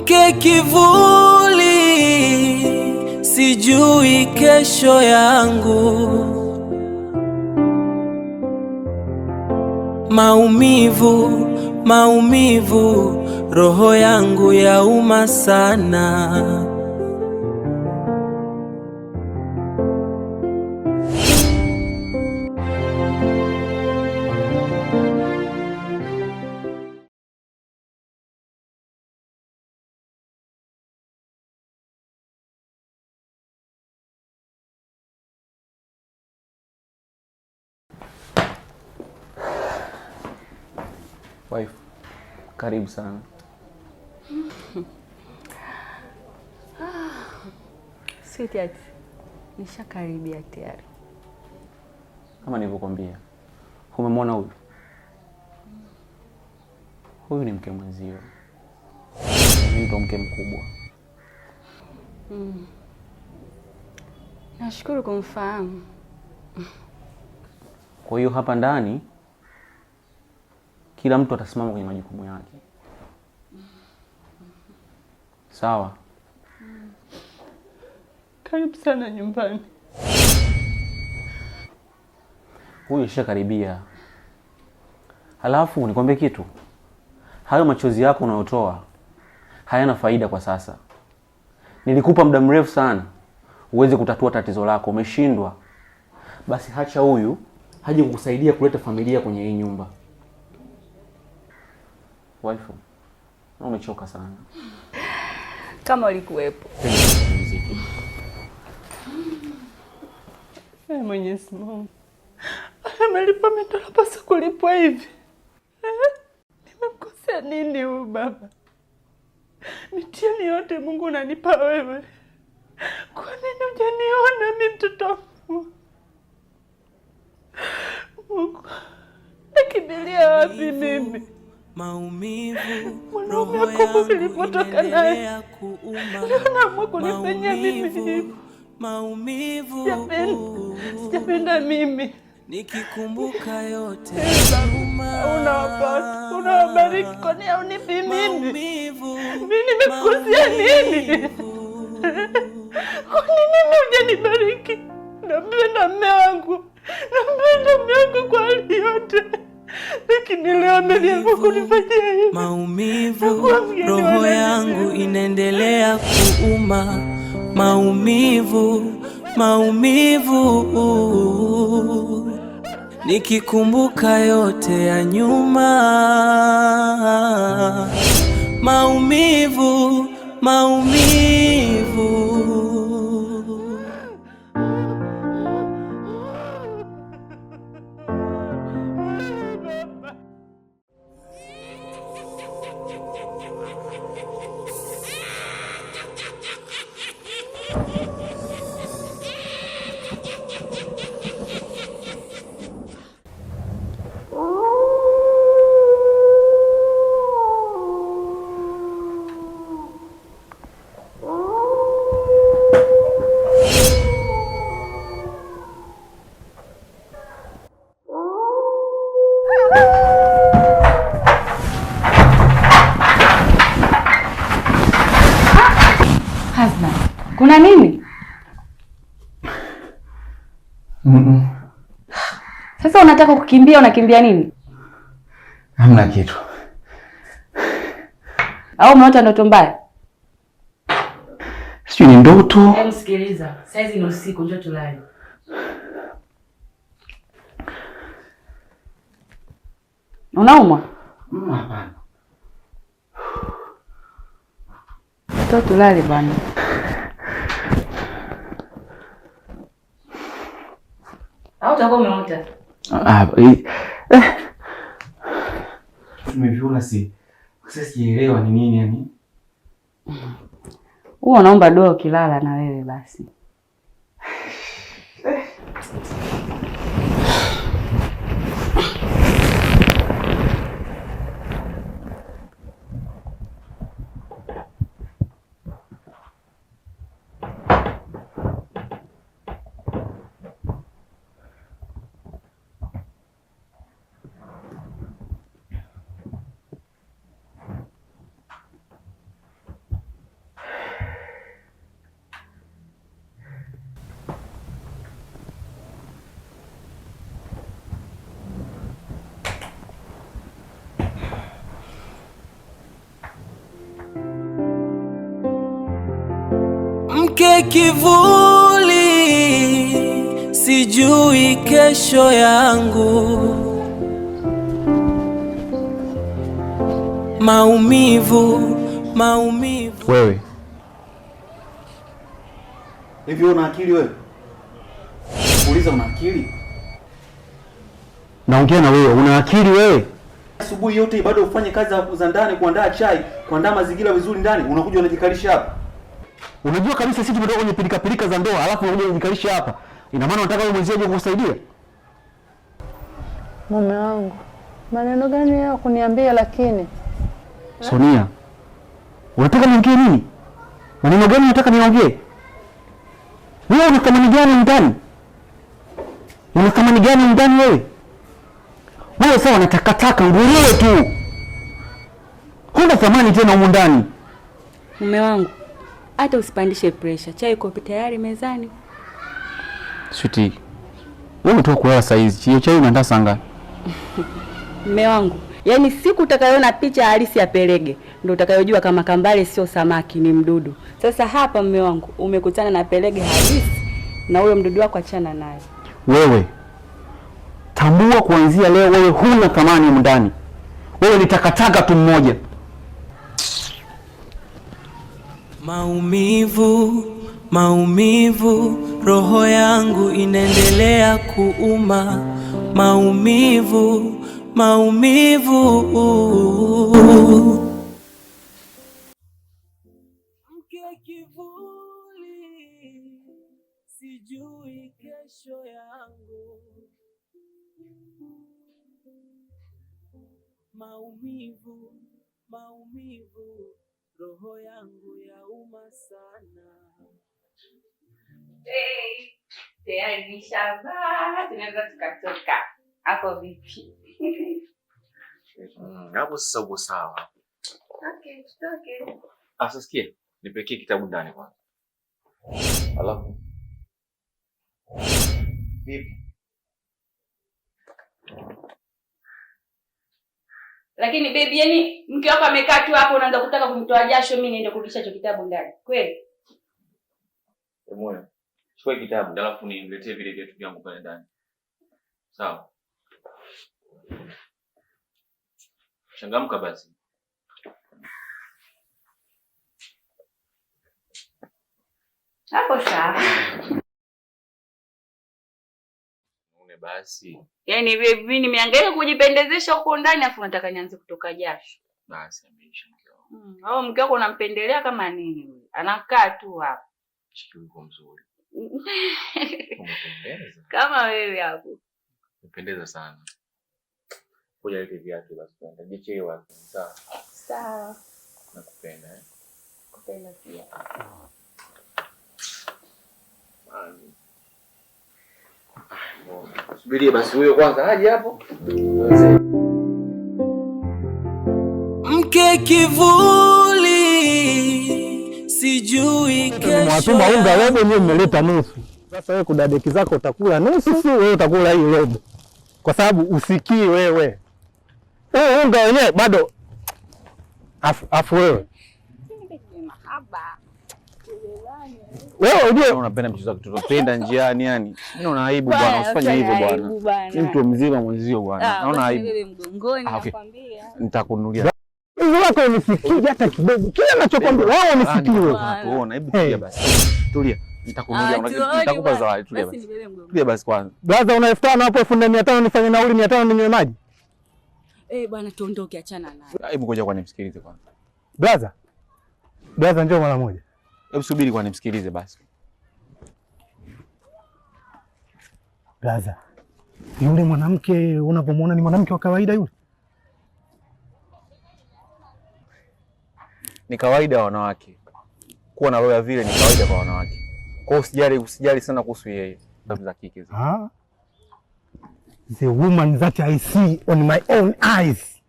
nifike kivuli, sijui kesho yangu. Maumivu, maumivu, roho yangu yauma sana. Wife, karibu sana. Sweetheart, nishakaribia tayari. Kama nilivyokuambia, umemwona huyu? Huyu ni mke mwenzio. Ndio mke mkubwa. Nashukuru kumfahamu. Kwa hiyo hapa ndani kila mtu atasimama kwenye majukumu yake. Sawa? Karibu sana nyumbani. Huyu shakaribia. Halafu nikwambie kitu. Hayo machozi yako unayotoa hayana faida kwa sasa. Nilikupa muda mrefu sana uweze kutatua tatizo lako, umeshindwa. Basi hacha huyu haje kukusaidia kuleta familia kwenye hii nyumba. Wife, na umechoka sana. Kama ulikuwepo. Mwenyezi Mungu. Amelipa mtolapasa kulipwa hivi. Nimemkosea nini huyu baba? Mitihani yote Mungu unanipa wewe. Kwa nini hujaniona mimi mtoto? Mungu, nakimbilia wapi mimi? Maumivu, roho yangu inaendelea kuuma. Naamua kunifanyia mimi hivi. Maumivu, sijapenda mimi. Nikikumbuka yote unawabariki kwa nini haunipi mimi? Mimi nimekukosea nini? Kwa nini hujanibariki? Napenda mume wangu. Napenda mume wangu kwa hali yote. Lakini leo ameniamua kunifanyia hivi. Maumivu, roho yangu inaendelea kuuma. Maumivu, maumivu, nikikumbuka yote ya nyuma. Maumivu, maumivu. Kuna nini? Sasa unataka kukimbia, unakimbia nini? Hamna kitu. Au umeota ndoto mbaya? Sio ni ndoto. Hebu sikiliza. Sasa ni usiku, njoo tulale. Unaumwa? Hapana. Njoo tulale bwana. Au utakuwa umeota? Tumeviona sasa sielewa ni nini yani. Huwa naomba dua ukilala na wewe basi. Mke kivuli, sijui kesho yangu. Maumivu, maumivu. Wewe hivi una akili wewe? Uliza, una akili? Naongea na wewe, una akili wewe? Asubuhi yote bado ufanye kazi za ndani, kuandaa chai, kuandaa mazingira vizuri ndani, unakuja unajikalisha hapa. Unajua kabisa sisi tumetoka kwenye pilika za ndoa, alafu unakuja unajikalisha hapa. Ina maana unataka wewe mwenzio aje kukusaidia? Mume wangu, maneno gani hayo kuniambia lakini? Sonia, unataka niongee nini? Maneno gani unataka niongee? Wewe una thamani gani ndani? Una thamani gani ndani wewe? Wewe sawa na takataka, nguruwe tu. Huna thamani tena huko ndani. Mume wangu, hata usipandishe pressure. Chai iko tayari mezani. Sweetie, wewe umetoka kulala saa hizi. Hiyo chai unaandaa saa ngapi? Mume wangu, yaani siku utakayoona picha halisi ya pelege ndio utakayojua kama kambale sio samaki, ni mdudu. Sasa hapa mume wangu umekutana na pelege halisi, na huyo mdudu wako achana naye. Wewe tambua kuanzia leo wewe huna thamani huko ndani. Wewe ni takataka tu mmoja. Maumivu, maumivu, roho yangu inaendelea kuuma. Maumivu, maumivu. Mke kivuli, sijui kesho yangu. Maumivu, maumivu, roho yangu yauma sana. Hey, tayari nishavaa, tunaweza tukatoka. Hapo vipi? Hapo sasa uko sawa. Okay, tutoke. Asa sikia, nipekee kitabu ndani kwanza. Alafu vipi? Lakini baby, yani mke wako amekaa tu hapo unaanza kutaka kumtoa jasho, mimi niende kurudisha hicho kitabu ndani. Kweli? Moyo. Chukua kitabu, alafu niletee vile vitu vyangu pale ndani. Sawa. Changamka basi. Hapo sawa. Muone basi. Yaani mimi nimehangaika kujipendezesha huko ndani afu nataka nianze kutoka jasho. Basi ameisha mke wangu. Au mke wako unampendelea kama nini? Anakaa tu hapo. Chiki uko mzuri. Umependeza. Kama wewe hapo. Umependeza sana. Ngoja lete viatu basi twende. Jichewa. Sawa. Sawa. Nakupenda eh. Kupenda pia. Mami. Subiri basi huyo kwanza aje hapo. Mke kivuli, sijui kesho. Mwatuma unga wewe mwenyewe umeleta nusu. Sasa wewe kudadeki zako utakula nusu, wewe utakula hii robo. Kwa sababu usikii wewe. Unga wenyewe bado afu wewe. Wewe unajua Unapenda mchezo wa kitoto. Penda njiani yani. Mimi naona aibu bwana, usifanye hivyo bwana. Ni mtu mzima mwenzio bwana. Naona aibu. Wewe mgongoni nakwambia. Nitakununulia. hizo wako unisikii hata kidogo. Kile ninachokwambia wao unisikii wewe. Tuona, hebu tulia basi. Tulia. Nitakununulia, nitakupa zawadi. Tulia basi. Tulia basi kwanza. Blaza una 1500 hapo 1500 nifanye nauli 500 ninywe maji. Bwana tuondoke, achana naye. Hebu ngoja kwani msikilize kwanza. Blaza. Blaza njoo mara moja. Hebu subiri kwani msikilize basi. Blaza. Yule mwanamke unapomwona ni mwanamke wa kawaida yule? Ni kawaida wanawake. Kuwa na roho ya vile ni kawaida kwa wanawake. Kwa hiyo usijali sana kuhusu yeye. Za kike hizo. Ah. The woman that I see on my own eyes.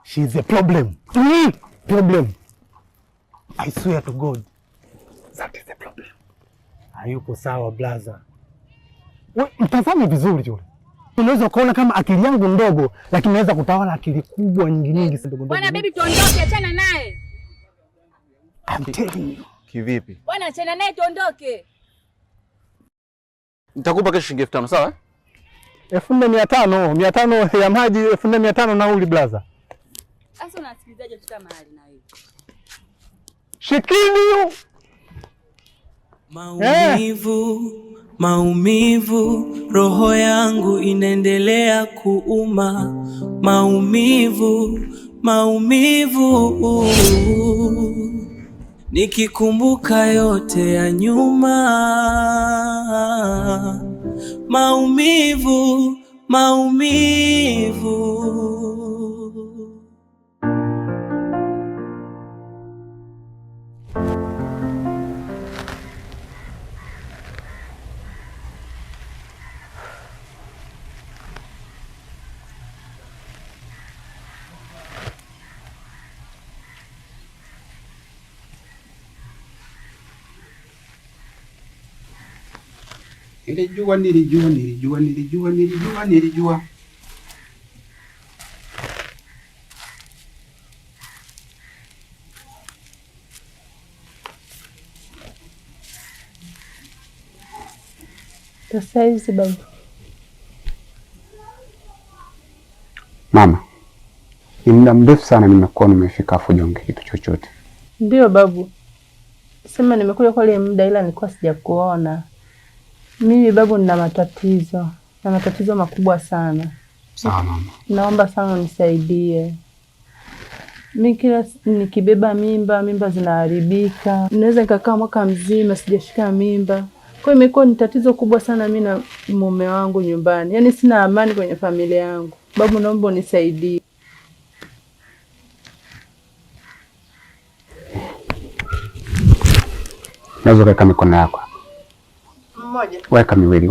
She is a problem. Problem. I swear to God. That is the problem. Hayuko sawa blaza. Wewe mtazame vizuri yule. Unaweza kuona kama akili yangu ndogo lakini naweza kutawala akili kubwa nyingi. Bwana baby tuondoke, achana naye. I'm telling you. Kivipi? Bwana achana naye tuondoke. Nitakupa kesho shilingi 5,000 sawa? 4,500 ya maji, 4,500 nauli blaza. Sasa unasikilizaje tuka mahali na wewe? Shikini. Maumivu, maumivu, roho yangu inaendelea kuuma. Maumivu, maumivu, nikikumbuka yote ya nyuma. Maumivu, maumivu. Nilijua. Sasa hizi babu. Mama, ni muda mrefu sana nimekuwa nimefika afu jonge kitu chochote. Ndio babu. Sema nimekuja kwa ile muda ila nilikuwa sijakuona. Mimi babu nina matatizo. Na matatizo makubwa sana. Sawa mama. Naomba sana unisaidie. Mimi kila nikibeba mimba zinaharibika. Naweza nikakaa mwaka mzima sijashika mimba. Kwa hiyo imekuwa ni tatizo kubwa sana mimi na mume wangu nyumbani. Yaani sina amani kwenye familia yangu. Babu naomba unisaidie. Naweza kuweka mikono yako. Mmoja. Weka miwili.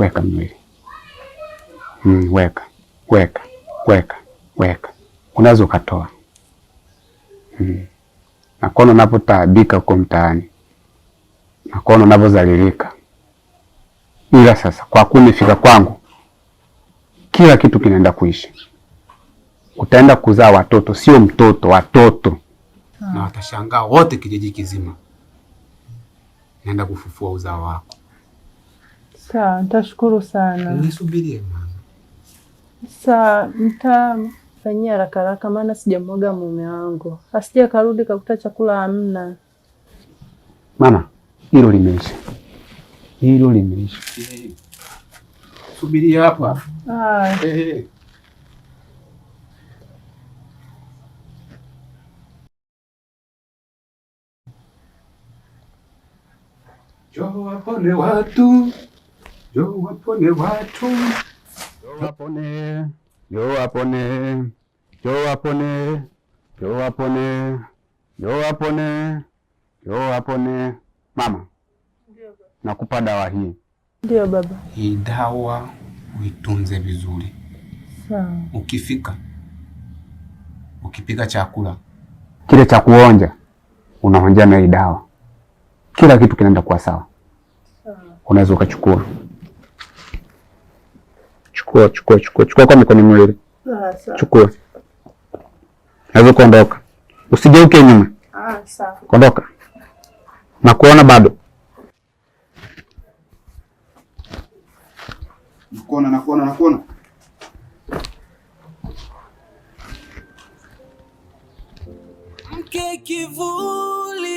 Weka. Unaweza ukatoa. Nakuona unapotaabika huko mtaani. Nakuona unavyozalilika. Ila sasa kwa kuwa umefika kwangu, kila kitu kinaenda kuisha. Utaenda kuzaa watoto, sio mtoto, watoto. Na watashangaa wote kijiji kizima. Naenda kufufua uzao wako. Sawa, nitashukuru sana. Nisubirie mama. Sawa, nitafanyia haraka maana sijamwaga mume wangu. Asije karudi kakuta chakula hamna. Mama, hilo limeisha. Subiria hapa. Njoo wapone watu. Mama, nakupa dawa hii. Ndio baba. Hii dawa uitunze vizuri. Sawa. Ukipika chakula kile cha kuonja, unaonja na hii dawa. Kila kitu kinaenda kuwa sawa. Unaweza ukachukua. Chukua kwa mikono miwili. Sawa. Chukua. Unaweza kuondoka. Usigeuke nyuma. Sawa. Ondoka. Na kuona bado. Nakuona. Mke kivuli,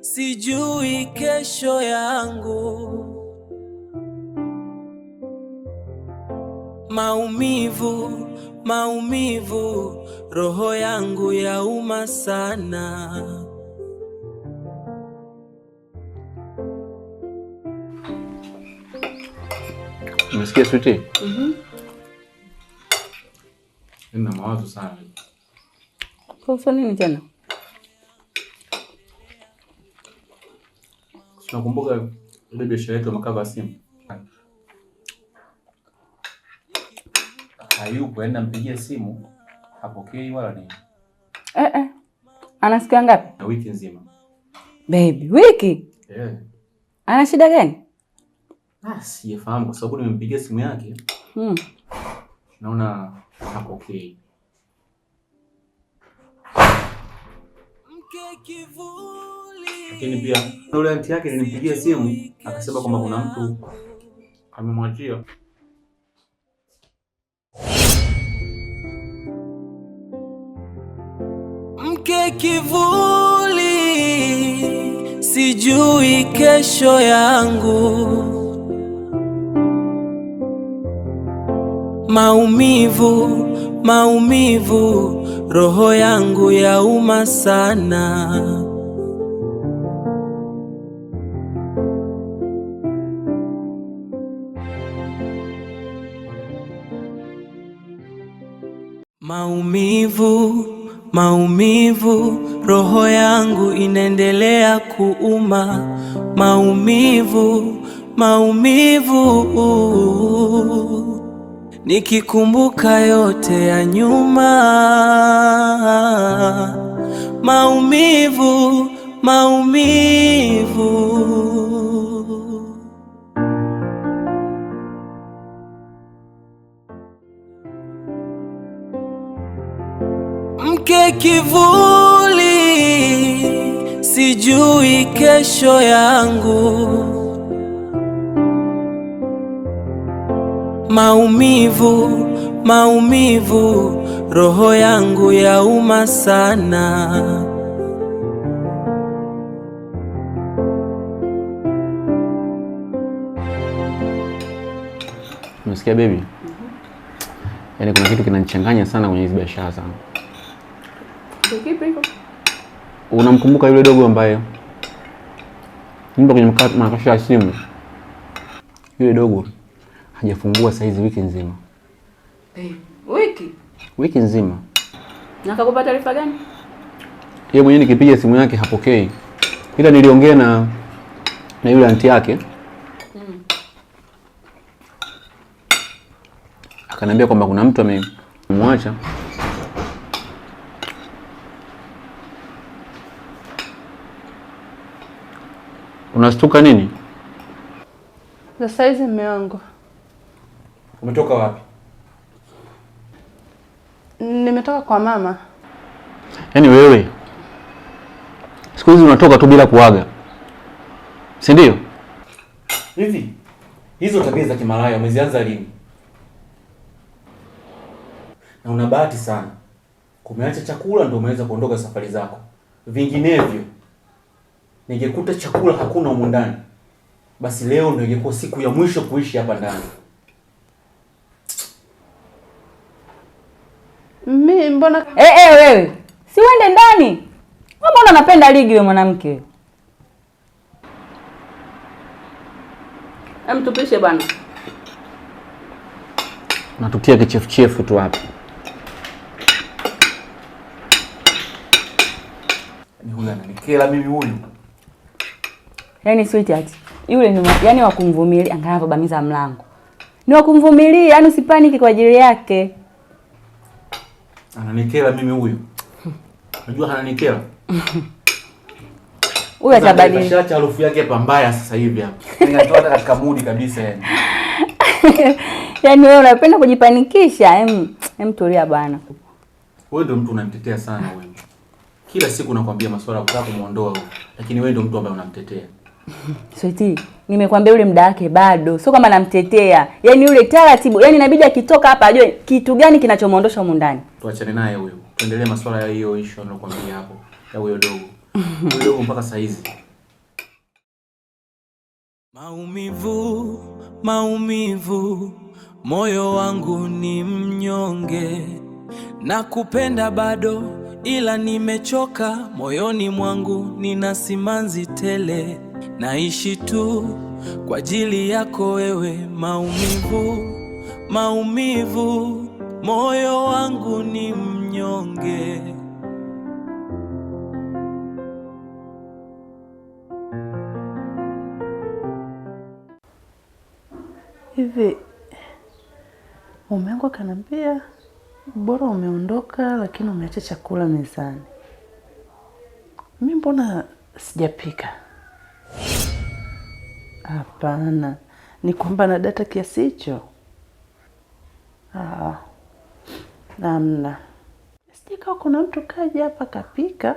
sijui kesho yangu. Maumivu, roho yangu yauma sana. Umesikia sweetie? Nina mawazo sana. Kuhusu nini tena? Tunakumbuka ile biashara yetu ya makava simu. Hayupo, enda mpigie simu, hapokei wala nini. Anasikia ngapi? Na wiki nzima. Baby, wiki? Ana shida gani? Sijafahamu kwa sababu nimempigia simu yake. Naona hapokei. Mke kivuli, Lakini pia yule anti yake nilimpigia simu akasema kwamba kuna mtu amemwachia. Mke kivuli, sijui kesho yangu. Maumivu, maumivu, roho yangu yauma sana. Maumivu, maumivu, roho yangu inaendelea kuuma. Maumivu, maumivu, nikikumbuka yote ya nyuma. Maumivu, maumivu. Mke kivuli, sijui kesho yangu. Maumivu, maumivu, roho yangu yauma sana. Umesikia baby? Yaani kuna kitu kinanichanganya sana kwenye hizo biashara zangu. Kipi hiko? Unamkumbuka yule dogo ambaye nyumba kwenye makasha ya simu? Yule dogo hajafungua saizi wiki nzima. Wiki nzima. Na akakupa taarifa gani? Yeye mwenyewe nikipiga simu yake hapokei. Ila niliongea na yule anti yake. Akaniambia kwamba kuna mtu amemwacha. Unastuka nini? Sasa hizi mume wangu. Umetoka wapi? Nimetoka kwa mama. Yaani wewe siku hizi unatoka tu bila kuaga, si ndio? Hivi hizo tabia za kimalaya umezianza lini? Na una bahati sana, kumeacha chakula ndio umeweza kuondoka safari zako. Vinginevyo ningekuta chakula hakuna humu ndani, basi leo ndio ingekuwa siku ya mwisho kuishi hapa ndani. Mimi mbona wewe. Si uende ndani. Mbona unapenda ligi wewe mwanamke? Tupishe bwana. Natutia kichefuchefu tu hapa. Ni huyu ananikela mimi huyu. Yaani sweetheart, yule ni yaani wa kumvumilia, angalau vabamiza mlango. Ni wa kumvumilia, yaani usipaniki kwa ajili yake. Ananikela mimi huyu. Unajua ananikela? Huyu atabadilika. Kashacha harufu yake hapa mbaya sasa hivi hapa. Ningatoa hata katika mood kabisa yani. Yaani wewe unapenda kujipanikisha, tulia bwana. Wewe ndio mtu unamtetea sana wewe. Kila siku nakwambia masuala ya kutaka kumuondoa huyo, lakini wewe ndio mtu ambaye unamtetea. Sweetie, nimekwambia yule muda wake bado. Sio kama namtetea. Yaani yule taratibu, yaani inabidi akitoka hapa ajue kitu gani kinachomuondosha humu ndani. Tuachane naye huyo. Tuendelee masuala ya hiyo issue niliyokuambia hapo. Ya huyo dogo. Huyo dogo mpaka saa hizi. Maumivu, maumivu, moyo wangu ni mnyonge. Nakupenda bado ila nimechoka, moyoni mwangu nina simanzi tele. Naishi tu kwa ajili yako wewe. Maumivu, maumivu, moyo wangu ni mnyonge. hivi mume wangu akaniambia bora umeondoka lakini umeacha chakula mezani. Mimi mbona sijapika? Hapana. Ni kwamba na data kiasi hicho? Namna. Sijui kama kuna mtu kaja hapa kapika.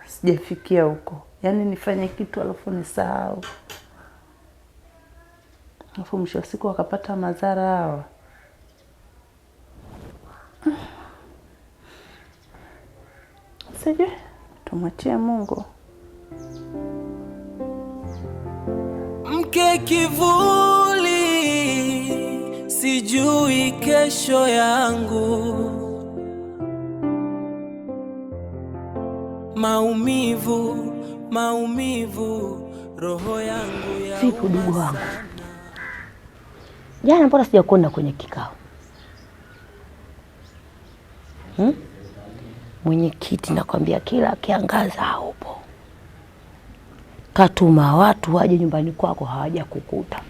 Sijafikia huko. Yaani nifanye kitu alafu nisahau. Alafu mwisho wa siku wakapata madhara hawa. Sije, tumwachie Mungu. Mke kivuli, sijui kesho yangu. Maumivu, maumivu, roho yangu ya vipi ndugu wangu? Jana mbona sijakuona kwenye kikao? Mwenyekiti nakwambia kila kiangaza haupo. Katuma watu waje nyumbani kwako hawaja kukuta.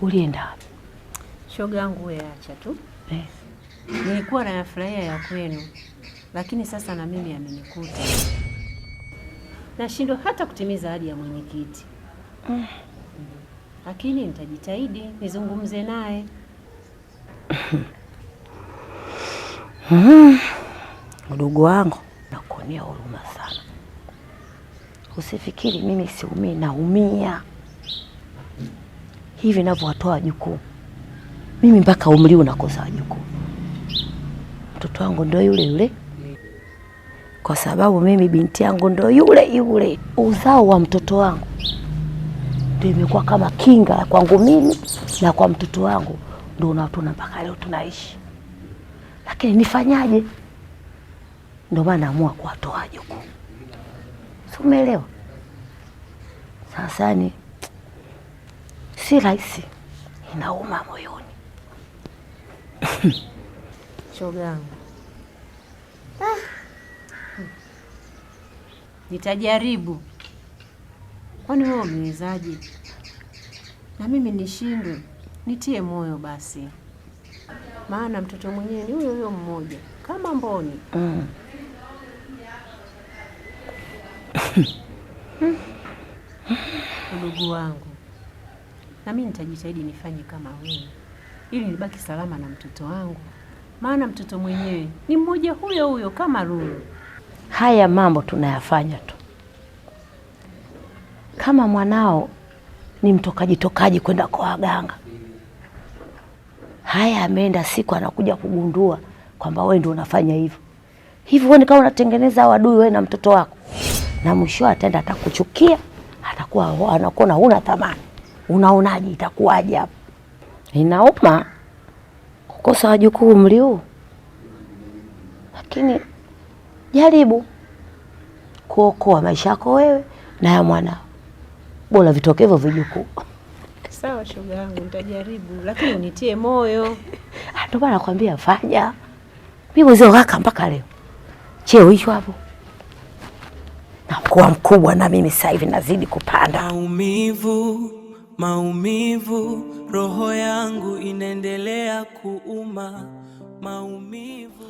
Ulienda wapi? Shoga yangu wewe acha tu. Nilikuwa nayafurahia ya kwenu. Lakini sasa na mimi amenikuta. Nashindwa hata kutimiza ahadi ya mwenyekiti. Lakini nitajitahidi nizungumze naye. Ndugu wangu, nakuonea huruma sana. Usifikiri mimi siumii, naumia. Hivi ninavyowatoa jukumu. Mimi mpaka umri unakosa jukumu. Mtoto wangu ndio yule yule. Kwa sababu mimi binti yangu ndio yule yule. Uzao wa mtoto wangu ndio imekuwa kama kinga kwangu mimi na kwa mtoto wangu, ndio unatuna mpaka leo tunaishi. Lakini nifanyaje? Ndio maana naamua kuwatoa jukumu. Si umeelewa? Sasa ni si rahisi, inauma moyoni. Shoga yangu. Nitajaribu. Kwani wewe umewezaje? Na mimi nishindwe? Nitie moyo basi. Maana mtoto mwenyewe ni huyo mmoja kama mboni. Ndugu wangu. Na mimi nitajitahidi nifanye kama wewe. Ili nibaki salama na mtoto wangu. Maana mtoto mwenyewe ni mmoja huyo kama Lulu. Haya mambo tunayafanya tu. Kama mwanao ni mtokaji kwenda kwa waganga. Haya ameenda siku anakuja kugundua kwamba wewe ndio unafanya hivyo. Hivyo wewe kama unatengeneza wadui wewe na mtoto wako. Na mwisho ataenda atakuchukia, atakuwa anakuona huna thamani. Unaonaje itakuwaje hapo? Inauma kukosa wajukuu umri huu. Lakini jaribu kuokoa maisha yako wewe na ya mwanao. Bora vitoke hivyo vijukuu. Sawa shoga yangu, nitajaribu, lakini unitie moyo. Ndio maana nakwambia fanya. Mimi mzee waka mpaka leo. Cheo hicho hapo. Na kuwa mkubwa na mimi sasa hivi nazidi kupanda. Maumivu, maumivu, roho yangu inaendelea kuuma. Maumivu.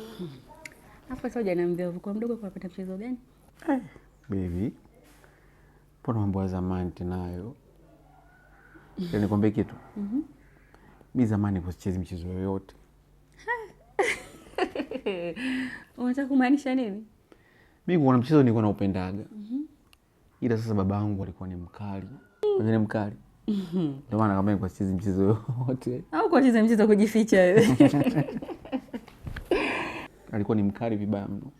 Hapo sasa hujaniambia kwa mdogo kwa kupata mchezo gani? Baby. Mbona mambo ya zamani tenayo? Nikwambie kitu. Mimi zamani sichezi michezo yoyote. Unataka kumaanisha nini? Mimi kuna mchezo nilikuwa naupendaga. Ila sasa babangu alikuwa ni mkali. Ni mkali. Ndio maana kama nilikuwa sichezi mchezo yoyote. Au kwa kucheza mchezo kujificha wewe? Alikuwa ni mkali vibaya mno.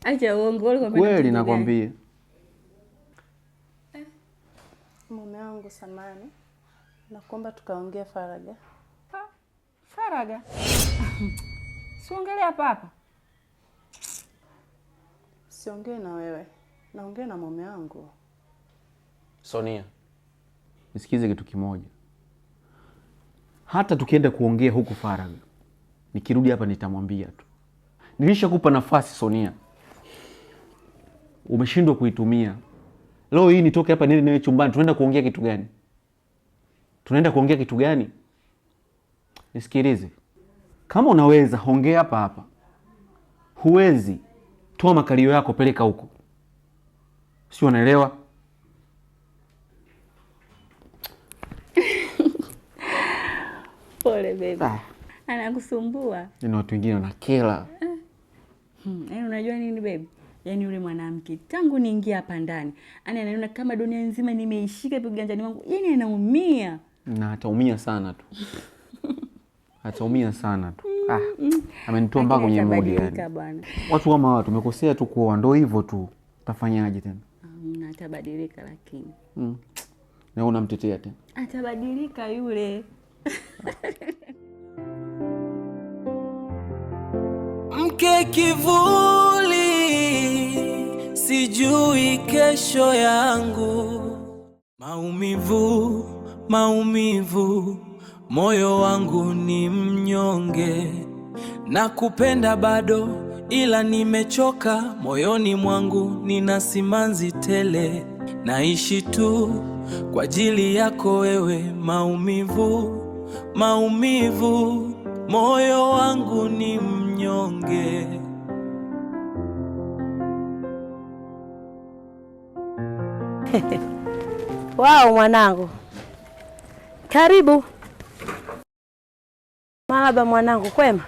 Acha uongo, wewe kweli nakwambia. Mume wangu samani. Nakuomba tukaongea faraga. Faraga? Siongelea hapa. Siongee na wewe. Naongea na mume wangu. Sonia. Nisikize kitu kimoja. Hata tukienda kuongea huku faraga, nikirudi hapa nitamwambia tu. Nilishakupa nafasi Sonia. Umeshindwa kuitumia. Leo hii nitoke hapa nini nawe chumbani, tunaenda kuongea kitu gani? Tunaenda kuongea kitu gani? Nisikilize. Kama unaweza ongea hapa. Huwezi, toa makalio yako peleka huko. Sio unaelewa? Pole baby. Anakusumbua. Ni watu wengine wanakela. Unajua nini baby? Yaani yule mwanamke tangu niingia hapa ndani, ananiona kama dunia nzima nimeishika viganjani mwangu. Yaani anaumia. Na ataumia sana tu. Ataumia sana tu. Amenitoa mpaka kwenye mudi yani. Watu kama watu tumekosea tu kuoa, ndio hivyo tu. Utafanyaje tena? Atabadilika lakini. Na unamtetea tena. Atabadilika yule. Mke kivuli, sijui kesho yangu. Maumivu, maumivu, moyo wangu ni mnyonge. Nakupenda bado ila nimechoka, moyoni mwangu nina simanzi tele. Naishi tu kwa ajili yako wewe. Maumivu, maumivu, moyo wangu ni mnyonge. Wao mwanangu, karibu. Marahaba mwanangu, kwema?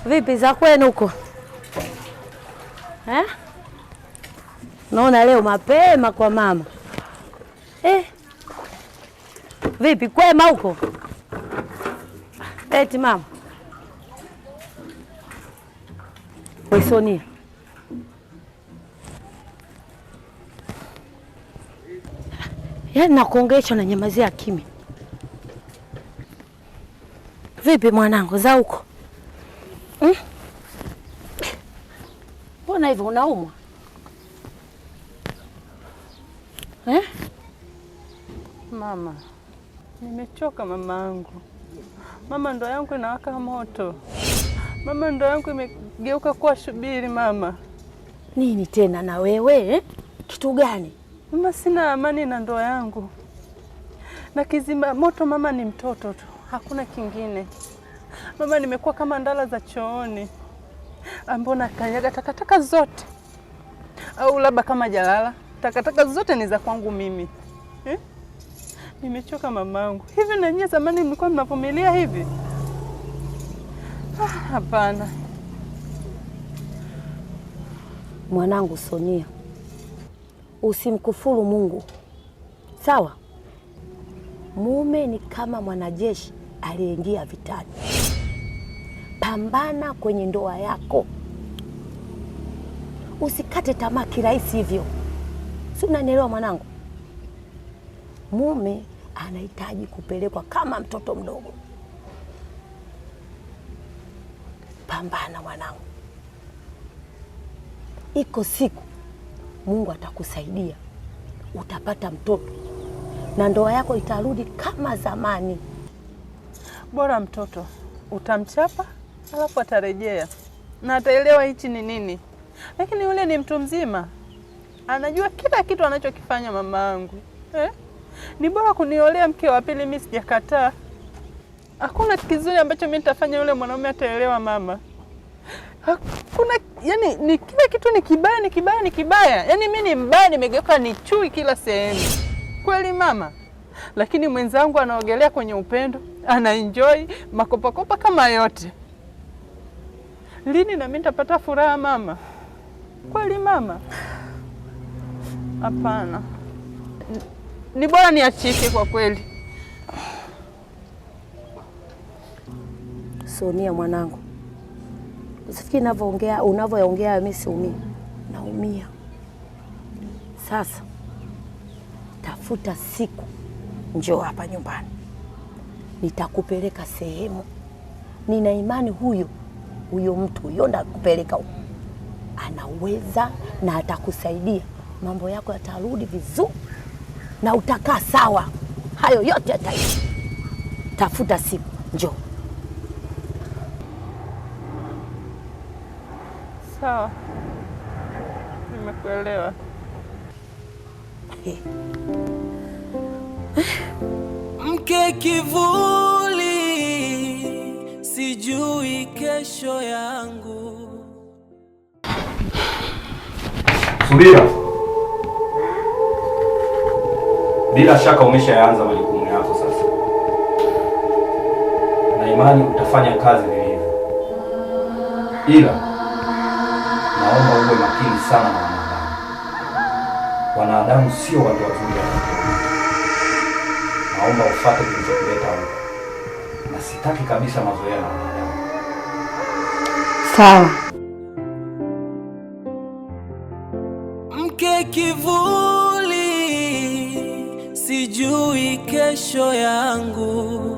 Vipi za kwenu huko? Naona leo mapema kwa mama. Vipi kwema huko? Eti mama. Wewe Sonia. Yaani nakuongesha na nyamazia kimya. Vipi mwanangu za huko? Mbona hivyo unaumwa? Mama, nimechoka mamangu. Mama, ndoa yangu inawaka moto. Mama, ndoa yangu imegeuka kuwa shubiri mama. Nini tena na wewe? Kitu gani? Mama, sina amani na ndoa yangu. Na kizima moto mama ni mtoto tu. Hakuna kingine. Mama, nimekuwa kama ndala za chooni. Ambona kanyaga takataka zote. Au labda kama jalala. Takataka zote ni za kwangu mimi. Nimechoka mamangu. Hivi na nyie zamani mlikuwa mnavumilia hivi? Hapana. Mwanangu Sonia, usimkufuru Mungu. Sawa? Mume ni kama mwanajeshi aliyeingia vitani. Pambana kwenye ndoa yako. Usikate tamaa kirahisi hivyo. Si unanielewa mwanangu? Mume anahitaji kupelekwa kama mtoto mdogo. Pambana mwanangu. Iko siku Mungu atakusaidia. Utapata mtoto. Na ndoa yako itarudi kama zamani. Bora mtoto utamchapa alafu atarejea. Na ataelewa hichi ni nini. Lakini yule ni mtu mzima. Anajua kila kitu anachokifanya mamangu. Ni bora kuniolea mke wa pili, mimi sijakataa. Hakuna kizuri ambacho mimi nitafanya yule mwanaume ataelewa mama. Hakuna, yani ni kila kitu ni kibaya, ni kibaya, ni kibaya. Yani mimi ni mbaya, nimegeuka ni chui kila sehemu. Kweli mama? Lakini mwenzangu anaogelea kwenye upendo, anaenjoy makopakopa kama yote. Lini na mimi nitapata furaha mama? Kweli mama? Hapana. Ni bora niachike kwa kweli. Sonia mwanangu, usifikiri unavyoongea mimi siumii. Naumia. Sasa tafuta siku, njoo hapa nyumbani. Nitakupeleka sehemu. Nina imani huyo mtu ndakupeleka huko anaweza na atakusaidia. Mambo yako yatarudi vizuri na utakaa sawa. Hayo yote yataisha. Tafuta siku, njoo. Sawa. Nimekuelewa. Mke kivuli, sijui kesho yangu. Subira. Bila shaka umeshaanza majukumu yako sasa. Na imani utafanya kazi vilivyo. Ila naomba uwe makini. makini sana na wanadamu. Wanadamu sio watu wazuri hata. Naomba ufuate kilichokuleta huko. Na sitaki kabisa mazoea na wanadamu. Sawa. Mke kivuli, sijui kesho yangu.